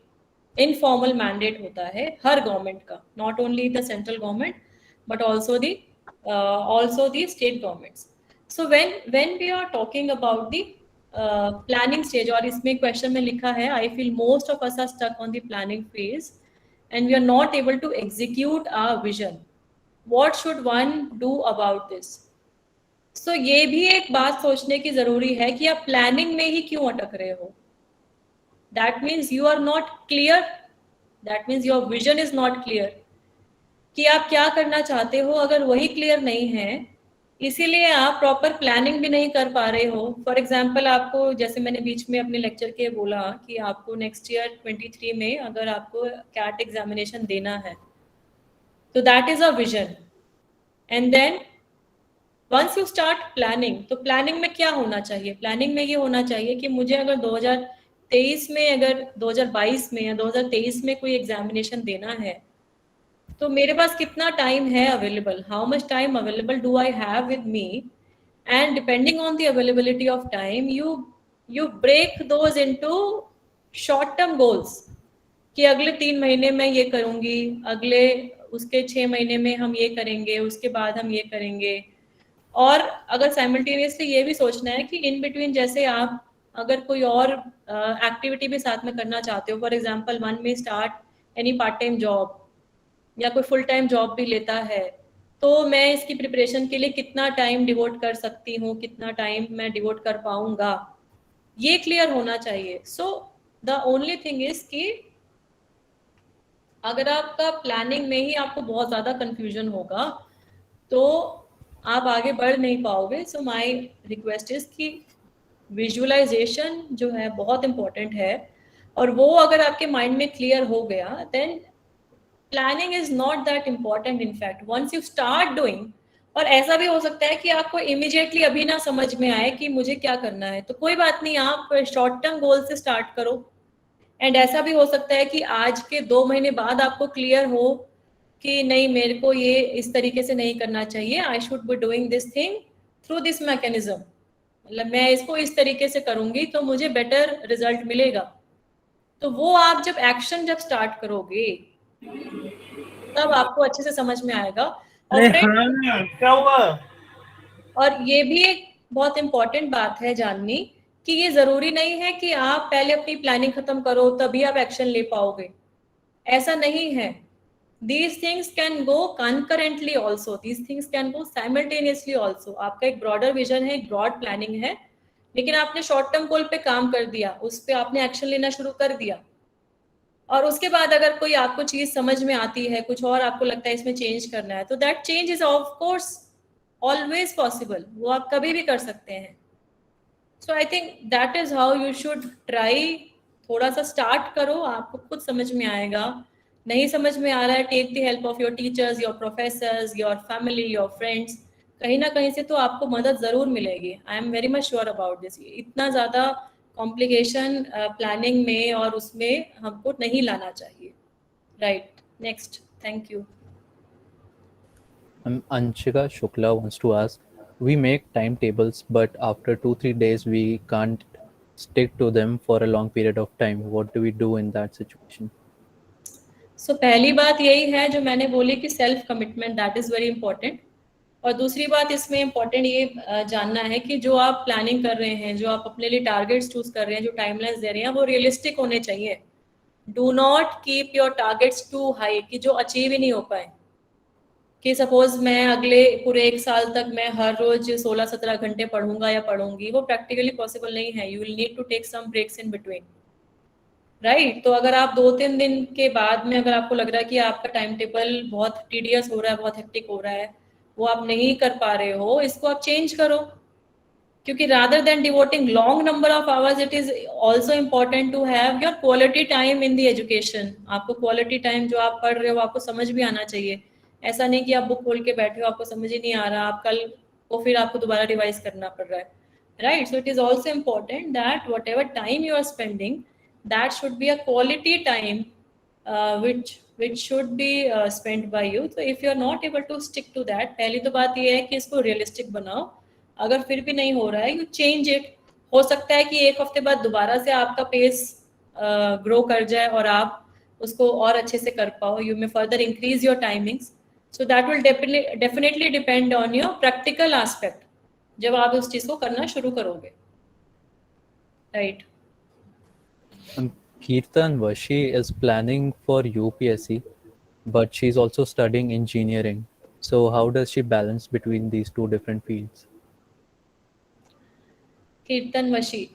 informal mandate होता है हर government का, not only the central government but also the state governments. So when we are talking about the planning stage, और इसमें question में लिखा है I feel most of us are stuck on the planning phase and we are not able to execute our vision. What should one do about this? So ये भी एक बात सोचने की जरूरी है कि आप प्लानिंग में ही क्यों अटक रहे हो. That means you are not clear. That means your vision is not clear. कि आप क्या करना चाहते हो, अगर वही क्लियर नहीं है, इसीलिए आप प्रॉपर प्लानिंग भी नहीं कर पा रहे हो. फॉर एग्जाम्पल, आपको जैसे मैंने बीच में अपने लेक्चर के बोला कि आपको नेक्स्ट ईयर 23 में अगर आपको कैट एग्जामिनेशन देना है, तो that is a vision. And then once you start planning, तो प्लानिंग में क्या होना चाहिए? प्लानिंग में ये होना चाहिए कि मुझे अगर 2023 में, अगर 2022 में या 2023 में कोई एग्जामिनेशन देना है, तो मेरे पास कितना टाइम है available, how much time available do I have with me, and depending on the availability of time you break those into short term goals, कि अगले 3 महीने में ये करूंगी, अगले उसके 6 महीने में हम ये करेंगे, उसके बाद हम ये करेंगे. और अगर साइमल्टेनियसली ये भी सोचना है कि इन बिटवीन जैसे आप अगर कोई और एक्टिविटी भी साथ में करना चाहते हो, फॉर एग्जांपल वन में start any part time job या कोई फुल टाइम जॉब भी लेता है, तो मैं इसकी प्रिपरेशन के लिए कितना टाइम डिवोट कर सकती हूँ, कितना टाइम मैं डिवोट कर पाऊंगा, ये क्लियर होना चाहिए. So the only thing is कि अगर आपका प्लानिंग में ही आपको बहुत ज़्यादा कंफ्यूजन होगा तो आप आगे बढ़ नहीं पाओगे. सो माय रिक्वेस्ट इज कि विजुअलाइजेशन जो है बहुत इंपॉर्टेंट है, और वो अगर आपके माइंड में क्लियर हो गया then planning is not that important. In fact once you start doing, और ऐसा भी हो सकता है कि आपको इमीडिएटली अभी ना समझ में आए कि मुझे क्या करना है, तो कोई बात नहीं, आप शॉर्ट टर्म गोल से स्टार्ट करो. एंड ऐसा भी हो सकता है कि आज के 2 महीने बाद आपको क्लियर हो कि नहीं, मेरे को ये इस तरीके से नहीं करना चाहिए, I should be doing this thing through this mechanism, मतलब मैं इसको इस तरीके से करूंगी तो मुझे बेटर रिजल्ट मिलेगा. तो वो आप जब एक्शन जब स्टार्ट करोगे तब आपको अच्छे से समझ में आएगा. और क्या हुआ? और ये भी एक बहुत इंपॉर्टेंट बात है जाननी कि ये जरूरी नहीं है कि आप पहले अपनी प्लानिंग खत्म करो तभी आप एक्शन ले पाओगे. ऐसा नहीं है. These things can go concurrently also. These things can go simultaneously also. आपका एक ब्रॉडर विजन है, एक ब्रॉड प्लानिंग है, लेकिन आपने शॉर्ट टर्म गोल पे काम कर दिया, उस पे आपने एक्शन लेना शुरू कर दिया, और उसके बाद अगर कोई आपको चीज समझ में आती है, कुछ और आपको लगता है इसमें चेंज करना है, तो that change is of course always possible. वो आप कभी भी कर सकते हैं. So I think that is how you should try. थोड़ा सा स्टार्ट करो, आपको खुद समझ में आएगा. नहीं समझ में आ रहा है, take the help of your teachers, your professors, your family, your friends. कहीं ना कहीं से तो आपको मदद जरूर मिलेगी. I am very much sure about this. इतना ज़्यादा कॉम्प्लिकेशन प्लानिंग में और उसमें हमको नहीं लाना चाहिए. Right, next. Thank you. Anshika Shukla wants to ask, we make timetables, but after 2-3 days we can't stick to them for a long period of time. What do we do in that situation? सो पहली बात यही है जो मैंने बोली कि self commitment, that is very important. और दूसरी बात इसमें इम्पॉर्टेंट ये जानना है कि जो आप प्लानिंग कर रहे हैं, जो आप अपने लिए टारगेट्स चूज कर रहे हैं, जो टाइमलाइंस दे रहे हैं, वो रियलिस्टिक होने चाहिए. Do not keep your targets too high कि जो अचीव ही नहीं हो पाए. कि सपोज मैं अगले पूरे 1 साल तक मैं हर रोज 16-17 घंटे पढ़ूंगा या पढ़ूंगी, वो प्रैक्टिकली पॉसिबल नहीं है. You will need to take some breaks in between. Right. तो अगर आप 2-3 दिन के बाद में अगर आपको लग रहा है कि आपका टाइम टेबल बहुत टीडियस हो रहा है, बहुत हेक्टिक हो रहा है, वो आप नहीं कर पा रहे हो, इसको आप चेंज करो. क्योंकि rather than devoting long number of hours, it is also important to have your quality time in the education. आपको quality time जो आप पढ़ रहे हो आपको समझ भी आना चाहिए. ऐसा नहीं कि आप बुक खोल के बैठे हो, आपको समझ ही नहीं आ रहा, आप कल को फिर आपको दोबारा रिवाइज करना पड़ रहा है. Right. So it is also important that whatever time you are spending, that should be a quality time which should be spent by you. So if you are not able to stick to that, पहली तो बात ये है कि इसको realistic बनाओ. अगर फिर भी नहीं हो रहा है, यू चेंज इट. हो सकता है कि 1 हफ्ते बाद दोबारा से आपका पेस ग्रो कर जाए और आप उसको और अच्छे से कर पाओ. You may further increase your timings. So that will definitely depend on your practical aspect जब आप उस चीज को करना शुरू करोगे. Right. Kirtan Vashi is planning for UPSC, but she's also studying engineering. So how does she balance between these two different fields? कीर्तन वशी.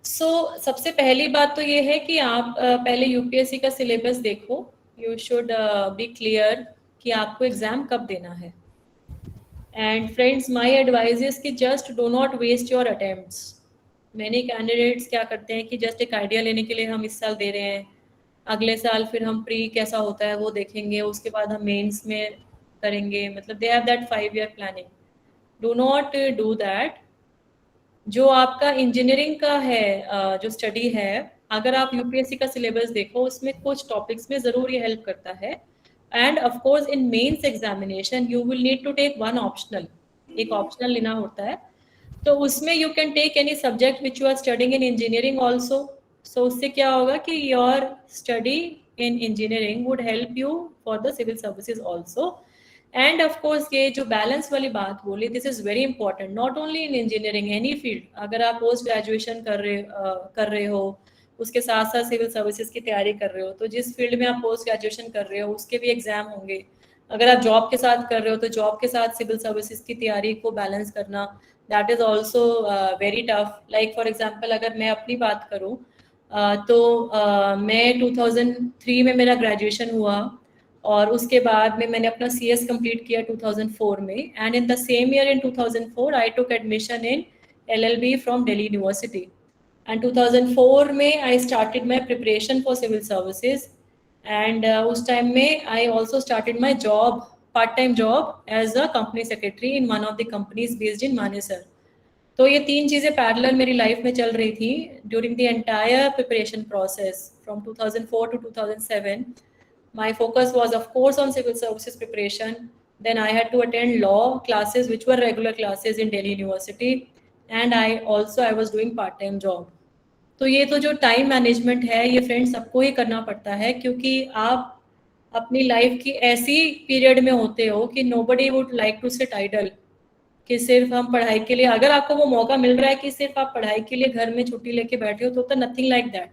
सो सबसे पहली बात तो ये है कि आप पहले यूपीएससी का सिलेबस देखो. यू शुड बी क्लियर कि आपको एग्जाम कब देना है. And friends, my advice is कि just do not waste your attempts. Many candidates क्या करते हैं कि जस्ट एक आइडिया लेने के लिए हम इस साल दे रहे हैं, अगले साल फिर हम प्री कैसा होता है वो देखेंगे, उसके बाद हम मेंस में करेंगे. मतलब they have that 5 year planning. Do not do that. जो आपका इंजीनियरिंग का है जो स्टडी है, अगर आप यूपीएससी का सिलेबस देखो उसमें कुछ टॉपिक्स में ज़रूर ये हेल्प करता है. And of course in mains examination you will need to take one optional. एक ऑप्शनल लेना होता है, तो उसमें you can take any subject which you are studying in engineering also. So उससे क्या होगा कि your study in engineering would help you for the civil services also. And of course ये जो बैलेंस वाली बात बोली, this is very important, not only in engineering, any field. अगर आप पोस्ट ग्रेजुएशन कर रहे हो, उसके साथ साथ सिविल सर्विसेज की तैयारी कर रहे हो, तो जिस फील्ड में आप पोस्ट ग्रेजुएशन कर रहे हो उसके भी एग्जाम होंगे। अगर आप जॉब के साथ कर रहे हो तो जॉब के साथ सिविल सर्विसेज की तैयारी को बैलेंस करना, that is also very tough. Like for example अगर मैं अपनी बात करूँ तो मैं 2003 में मेरा ग्रेजुएशन हुआ, और उसके बाद में मैंने अपना CS कंप्लीट किया 2004 में, and in the same year in 2004 I took admission in LLB from Delhi university, and 2004 में I started my preparation for civil services, and उस टाइम में I also started my job, part time job as a company secretary in one of the companies based in Manesar. तो ये तीन चीज़ें parallel मेरी life में चल रही थी during the entire preparation process from 2004 to 2007. My focus was of course on civil services preparation. Then I had to attend law classes, which were regular classes in Delhi University, and I was doing part-time job. तो ये तो जो time management है ये friends सबको ही करना पड़ता है, क्योंकि आप अपनी लाइफ की ऐसी पीरियड में होते हो कि nobody would like to sit idle, कि सिर्फ हम पढ़ाई के लिए, अगर आपको वो मौका मिल रहा है कि सिर्फ आप पढ़ाई के लिए घर में छुट्टी लेके बैठे हो तो nothing like that,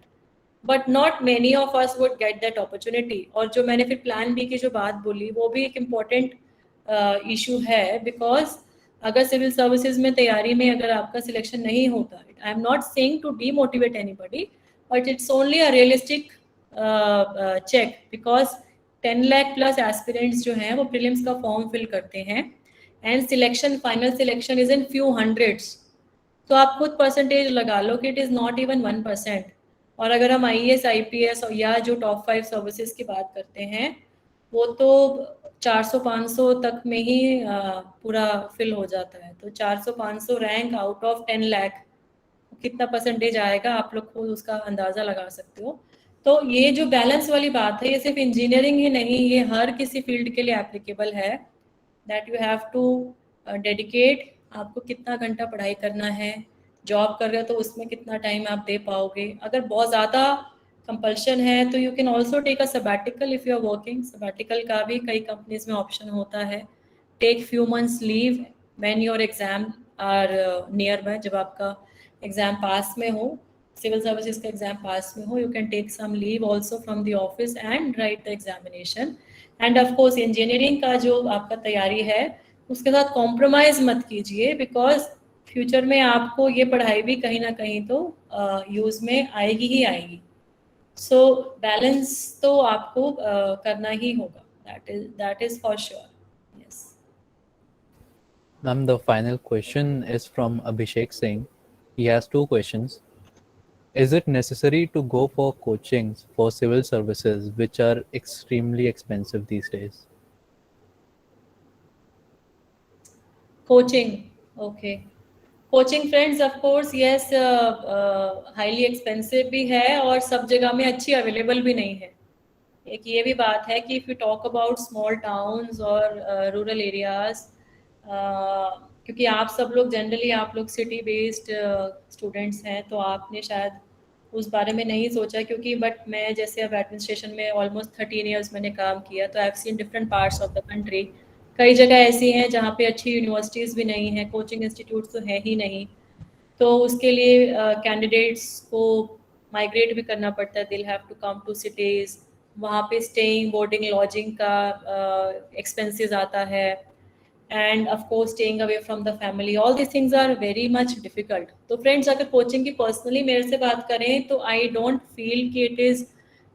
but not many of us would get that opportunity. और जो मैंने फिर प्लान बी की जो बात बोली वो भी एक इम्पॉर्टेंट इशू है, बिकॉज अगर सिविल सर्विसेज में तैयारी में अगर आपका सिलेक्शन नहीं होता, I am not saying to demotivate anybody, but it's only a realistic check, because 10 lakh plus aspirants जो हैं वो प्रीलिम्स का फॉर्म फिल करते हैं, and selection, final selection is in few hundreds. तो आप खुद परसेंटेज लगा लो कि इट इज़ नॉट इवन 1%। और अगर हम IAS IPS या जो टॉप 5 सर्विसेज की बात करते हैं वो तो 400-500 तक में ही पूरा फिल हो जाता है। तो 400-500 रैंक आउट ऑफ 10 लाख कितना परसेंटेज आएगा, आप लोग खुद उसका अंदाज़ा लगा सकते हो। तो ये जो बैलेंस वाली बात है ये सिर्फ इंजीनियरिंग ही नहीं, ये हर किसी फील्ड के लिए एप्लीकेबल है, that you have to dedicate, आपको कितना घंटा पढ़ाई करना है, जॉब कर रहे हो तो उसमें कितना टाइम आप दे पाओगे। अगर बहुत ज़्यादा कंपल्शन है तो you can also take a sabbatical if you are working, sabbatical का भी कई कंपनीज में ऑप्शन होता है। Take few months leave when your exam are near by, जब आपका एग्जाम पास में हो, सिविल सर्विसेज का एग्जाम पास में हो, you can take some leave also from the office and write the examination. And of course engineering का जो आपका तैयारी है उसके साथ कॉम्प्रोमाइज़ मत कीजिए, बिकॉज फ्यूचर में आपको ये पढ़ाई भी कहीं ना कहीं तो यूज़ में आएगी ही आएगी। सो बैलेंस तो आपको करना ही होगा, that is for sure. Yes Ma'am, the final question is from Abhishek Singh. He has two questions. Is it necessary to go for coachings for civil services, which are extremely expensive these days? Coaching, okay, coaching friends of course yes, highly expensive भी है और सब जगह में अच्छी available भी नहीं है। एक ये भी बात है कि if you talk about small towns और रूरल एरियाज, क्योंकि आप सब लोग जनरली आप लोग सिटी बेस्ड स्टूडेंट्स हैं तो आपने शायद उस बारे में नहीं सोचा, क्योंकि बट मैं जैसे अब एडमिनिस्ट्रेशन में ऑलमोस्ट 13 ईयर्स मैंने काम किया, तो I have seen different parts of the country. कई जगह ऐसी हैं जहाँ पे अच्छी यूनिवर्सिटीज़ भी नहीं हैं, कोचिंग इंस्टीट्यूट्स तो हैं ही नहीं, तो उसके लिए कैंडिडेट्स को माइग्रेट भी करना पड़ता है, दिल have to come to cities, वहाँ पे स्टेइंग, बोर्डिंग, लॉजिंग का एक्सपेंसेस आता है, and of course staying away from the family, all this things are very much difficult. तो फ्रेंड्स अगर कोचिंग की पर्सनली मेरे से बात करें तो आई डोंट फील कि it is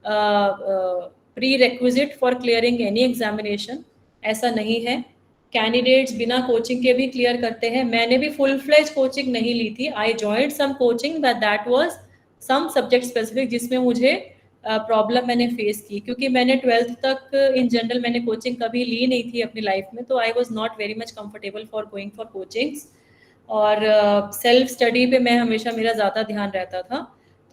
prerequisite for clearing any examination, ऐसा नहीं है। कैंडिडेट्स बिना कोचिंग के भी क्लियर करते हैं। मैंने भी फुल फ्लेज कोचिंग नहीं ली थी, I joined some coaching but that was some subject specific, जिसमें मुझे प्रॉब्लम मैंने फेस की, क्योंकि मैंने 12th तक इन जनरल मैंने कोचिंग कभी ली नहीं थी अपनी लाइफ में, तो I was not very much comfortable for going for coachings, और सेल्फ स्टडी पे मैं हमेशा मेरा ज़्यादा ध्यान रहता था।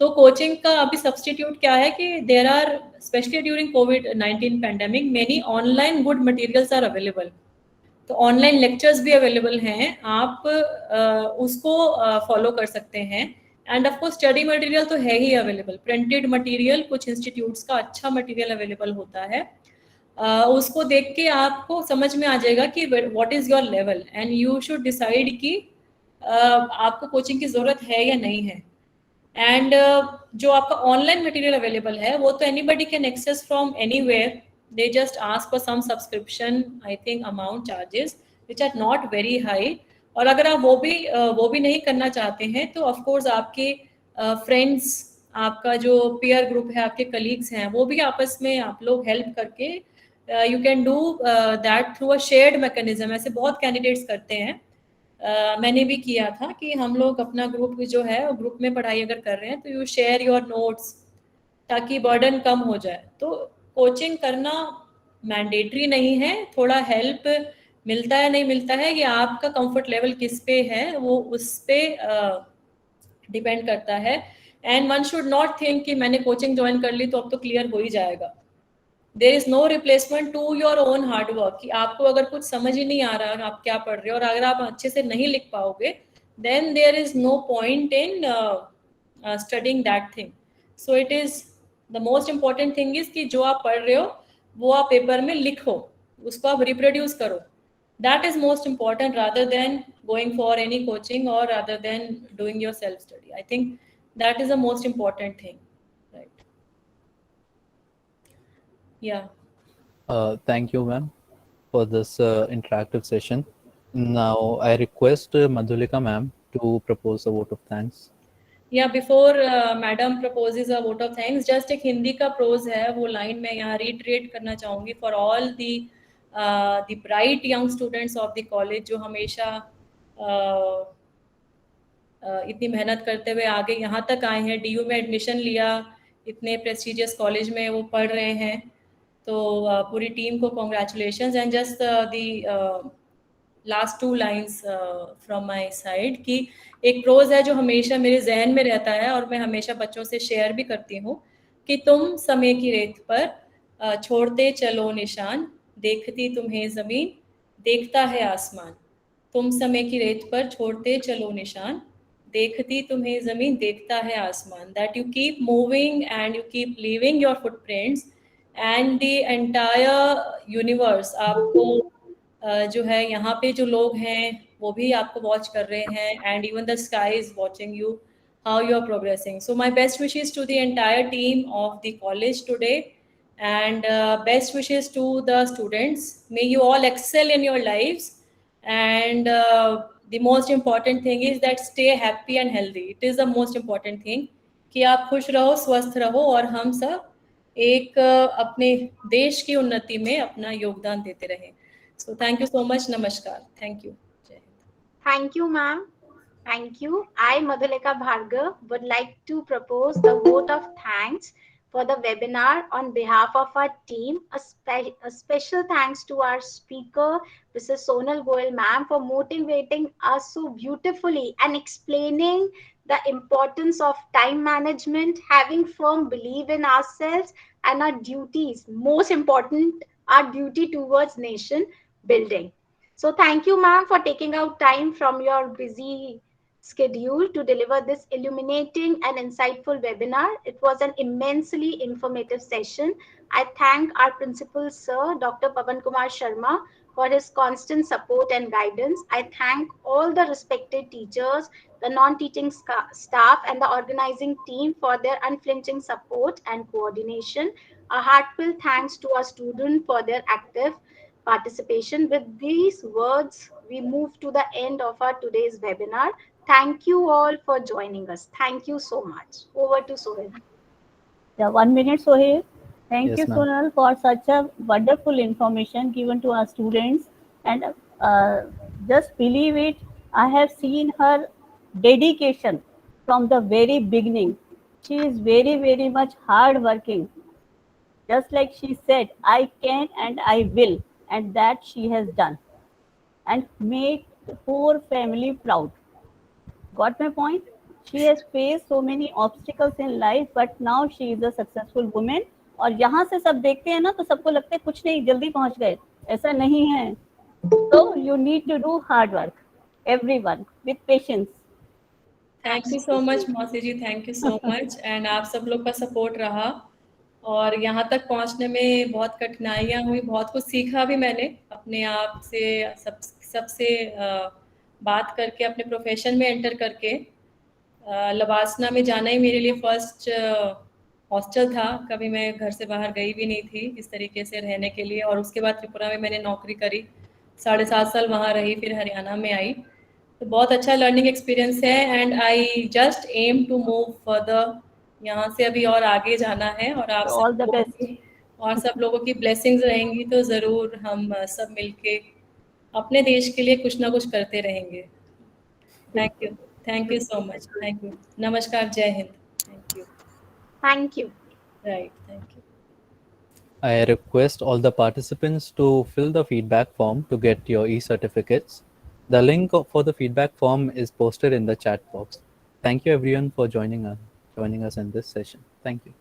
तो कोचिंग का अभी सब्सटीट्यूट क्या है कि देयर आर, स्पेशली ड्यूरिंग कोविड-19 pandemic, many online good materials are available. तो ऑनलाइन लेक्चर्स भी अवेलेबल हैं, आप उसको फॉलो कर सकते हैं। And of course study material तो है ही अवेलेबल, प्रिंटेड मटेरियल कुछ इंस्टीट्यूट्स का अच्छा मटेरियल अवेलेबल होता है, उसको देख के आपको समझ में आ जाएगा कि what is your level and you should decide कि आपको कोचिंग की ज़रूरत है या नहीं है. एंड जो आपका ऑनलाइन मटेरियल अवेलेबल है वो तो anybody can access from anywhere. They just ask for some subscription, I think amount charges which are not very high. और अगर आप वो भी नहीं करना चाहते हैं तो ऑफ कोर्स आपके फ्रेंड्स, आपका जो पीयर ग्रुप है, आपके कलीग्स हैं, वो भी आपस में आप लोग हेल्प करके you can do that through a shared mechanism. ऐसे बहुत कैंडिडेट्स करते हैं. मैंने भी किया था कि हम लोग अपना ग्रुप जो है ग्रुप में पढ़ाई अगर कर रहे हैं तो यू शेयर योर नोट्स ताकि बर्डन कम हो जाए. तो कोचिंग करना मैंडेटरी नहीं है. थोड़ा हेल्प मिलता है नहीं मिलता है, ये आपका कंफर्ट लेवल किस पे है वो उस पे डिपेंड करता है. And one should not think कि मैंने कोचिंग ज्वाइन कर ली तो अब तो क्लियर हो ही जाएगा. There is no replacement to your own hard work. कि आपको अगर कुछ समझ ही नहीं आ रहा आप क्या पढ़ रहे हो और अगर आप अच्छे से नहीं लिख पाओगे then there is no point in studying that thing. So it is the most important thing is कि जो आप पढ़ रहे हो वो आप पेपर में लिखो, उसको आप रिप्रोड्यूस करो. That is most important rather than going for any coaching or rather than doing your self study. I think that is the most important thing, right? Yeah. Thank you, ma'am, for this interactive session. Now, I request Madhulika, ma'am, to propose a vote of thanks. या before madam proposes a vote of thanks, just एक हिंदी का pros है वो line मैं यहाँ retreat करना चाहूँगी. For all the bright young students of the college जो हमेशा इतनी मेहनत करते हुए आगे यहाँ तक आए हैं, DU में एडमिशन लिया, इतने प्रेस्टिजियस कॉलेज में वो पढ़ रहे हैं. तो पूरी टीम को congratulations. And just the last 2 lines from my side कि एक प्रोज है जो हमेशा मेरे जहन में रहता है और मैं हमेशा बच्चों से शेयर भी करती हूँ कि तुम समय की रेत पर छोड़ते चलो निशान, देखती तुम्हें ज़मीन, देखता है आसमान. तुम समय की रेत पर छोड़ते चलो निशान, देखती तुम्हें ज़मीन, देखता है आसमान. That you keep moving and you keep leaving your footprints and the entire universe आपको जो है यहाँ पे जो लोग हैं वो भी आपको वॉच कर रहे हैं and even the sky is watching you how you are progressing. So my best wishes to the entire team of the college today and best wishes to the students. May you all excel in your lives and the most important thing is that stay happy and healthy. It is the most important thing कि आप खुश रहो, स्वस्थ रहो और हम सब एक अपने देश की उन्नति में अपना योगदान देते रहें. So thank you so much. Namaskar. Thank you. Thank you, ma'am. Thank you. I, Madhulika Bhargav, would like to propose a vote of thanks for the webinar on behalf of our team. A special thanks to our speaker, Mrs. Sonal Goyal ma'am, for motivating us so beautifully and explaining the importance of time management, having firm belief in ourselves and our duties. Most important, our duty towards nation building. So thank you, ma'am, for taking out time from your busy schedule to deliver this illuminating and insightful webinar. It was an immensely informative session. I thank our principal, sir, Dr. Pavan Kumar Sharma, for his constant support and guidance. I thank all the respected teachers, the non-teaching staff, and the organizing team for their unflinching support and coordination. A heartfelt thanks to our students for their active participation. With these words, we move to the end of our today's webinar. Thank you all for joining us. Thank you so much. Over to Sohail. Yeah, 1 minute, Sohail. Thank Yes, you, ma'am. Sonal, for such a wonderful information given to our students. And just believe it, I have seen her dedication from the very beginning. She is very, very much hardworking. Just like she said, I can and I will, and that she has done. And make the poor family proud. Got my point? She has faced so many obstacles in life, but now she is a successful woman. और यहाँ से सब देखते हैं ना तो सबको लगता है कुछ नहीं, जल्दी पहुँच गए. ऐसा नहीं है. So you need to do hard work, everyone, with patience. Thank you so much, Mausi ji. Thank you so much. And आप सब लोग का सपोर्ट रहा और यहाँ तक पहुँचने में बहुत कठिनाइयाँ हुई, बहुत कुछ सीखा भी मैंने अपने आप से, सबसे बात करके, अपने प्रोफेशन में एंटर करके। लवासना में जाना ही मेरे लिए फर्स्ट हॉस्टल था, कभी मैं घर से बाहर गई भी नहीं थी इस तरीके से रहने के लिए। और उसके बाद त्रिपुरा में मैंने नौकरी करी, 7.5 साल वहाँ रही, फिर हरियाणा में आई। तो बहुत अच्छा लर्निंग एक्सपीरियंस है and I just am to move further, यहाँ से अभी और आगे जाना है। और आप So all the best. और सब लोगों की ब्लेसिंग्स रहेंगी तो ज़रूर हम सब मिलके अपने देश के लिए कुछ ना कुछ करते रहेंगे। Thank you so much, thank you, नमस्कार, जय Hind, thank you. Thank you. Right, thank you. I request all the participants to fill the feedback form to get your e-certificates. The link for the feedback form is posted in the chat box. Thank you everyone for joining us in this session. Thank you.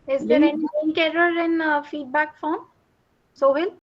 Is there any link error in feedback form? Sohil?